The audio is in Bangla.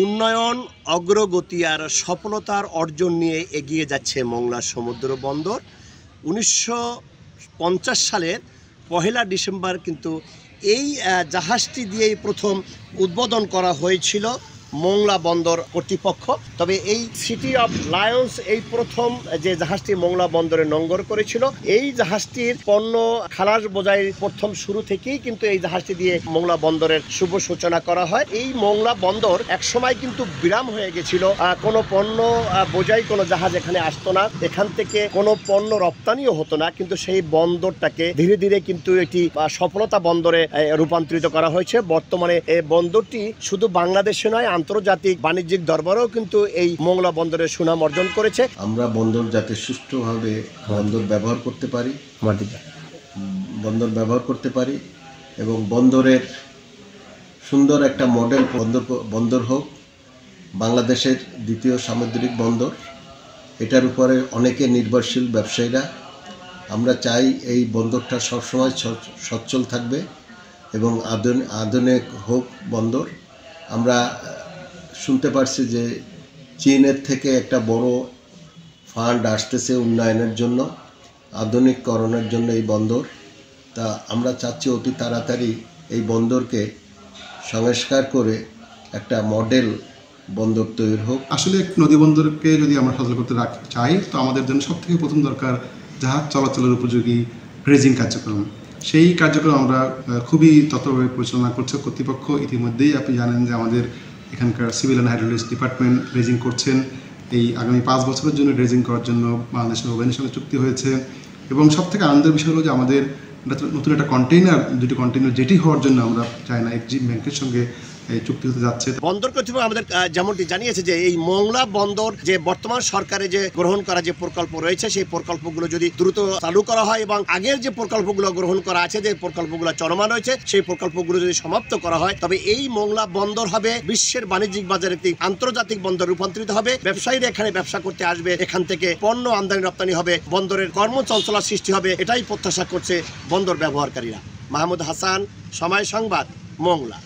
উন্নয়ন অগ্রগতি আর সফলতার অর্জন নিয়ে এগিয়ে যাচ্ছে মংলা সমুদ্র বন্দর। 1950 সালের 1 ডিসেম্বর কিন্তু এই জাহাজটি দিয়েই প্রথম উদ্বোধন করা হয়েছিল মংলা বন্দর কর্তৃপক্ষ। তবে এই সিটি অফ লায়ন্স এই প্রথম যে জাহাজটি মংলা বন্দরে নোঙ্গর করেছিল, এই জাহাজটির পণ্য খালাস বোঝাই প্রথম শুরু থেকেই কিন্তু এই জাহাজটি দিয়ে মংলা বন্দরের শুভ সূচনা করা হয়। এই মংলা বন্দর একসময় কিন্তু বিরাম হয়ে গেছিল, কোনো পণ্য বোঝাই কোনো জাহাজ এখানে আসতো না, এখান থেকে কোনো পণ্য রপ্তানিও হতো না। কিন্তু সেই বন্দরটাকে ধীরে ধীরে কিন্তু এটি সফলতা বন্দরে রূপান্তরিত করা হয়েছে। বর্তমানে এই বন্দরটি শুধু বাংলাদেশে নয়, আন্তর্জাতিক বাণিজ্যিক দরবারেও কিন্তু এই মংলা বন্দরের সুনাম অর্জন করেছে। আমরা বন্দর যাতে সুষ্ঠুভাবে বন্দর ব্যবহার করতে পারি এবং বন্দরের সুন্দর একটা মডেল বন্দর হোক, বাংলাদেশের দ্বিতীয় সামুদ্রিক বন্দর, এটার উপরে অনেকে নির্ভরশীল ব্যবসায়ীরা। আমরা চাই এই বন্দরটা সবসময় সচ্ছল থাকবে এবং আধুনিক হোক বন্দর। আমরা শুনতে পারছি যে চীনের থেকে একটা বড় ফান্ড আসতেছে উন্নয়নের জন্য, আধুনিককরণের জন্য এই বন্দর। তা আমরা চাচ্ছি অতি তাড়াতাড়ি এই বন্দরকে সংস্কার করে একটা মডেল বন্দর তৈরি হোক। আসলে নদী বন্দরকে যদি আমরা সচল করতে চাই, তো আমাদের জন্য সবথেকে প্রথম দরকার জাহাজ চলাচলের উপযোগী ড্রেজিং কার্যক্রম। সেই কার্যক্রম আমরা খুবই তৎপরভাবে পরিচালনা করছে কর্তৃপক্ষ। ইতিমধ্যেই আপনি জানেন যে আমাদের এখানকার সিভিল অ্যান্ড হাইড্রোলজিক্স ডিপার্টমেন্ট ড্রেজিং করছেন। এই আগামী 5 বছরের জন্য ড্রেজিং করার জন্য বাংলাদেশ নৌবাহিনীর সঙ্গে চুক্তি হয়েছে। এবং সবথেকে আনন্দের বিষয় হলো যে আমাদের নতুন একটা দুটি কন্টেইনার জেটি হওয়ার জন্য আমরা চায়না এক্সিম ব্যাংকের সঙ্গে চুক্তি হতে যাচ্ছে। বন্দর কর্তৃপক্ষ আমাদের যেমনটি জানিয়েছে যে এই মংলা বন্দর যে বর্তমান সরকারে যে গ্রহণ করা যে প্রকল্প রয়েছে, সেই প্রকল্পগুলো যদি দ্রুত চালু করা হয় এবং আগের যে প্রকল্পগুলো গ্রহণ করা আছে, যে প্রকল্পগুলো চলমান রয়েছে, সেই প্রকল্পগুলো যদি সমাপ্ত করা হয়, তবে এই মংলা বন্দর হবে বিশ্বের বাণিজ্যিক বাজারে একটি আন্তর্জাতিক বন্দর রূপান্তরিত হবে। ব্যবসায়ীরা এখানে ব্যবসা করতে আসবে, এখান থেকে পণ্য আমদানি রপ্তানি হবে, বন্দরের কর্মচঞ্চলার সৃষ্টি হবে, এটাই প্রত্যাশা করছে বন্দর ব্যবহারকারীরা। মাহমুদ হাসান, সময় সংবাদ, মংলা।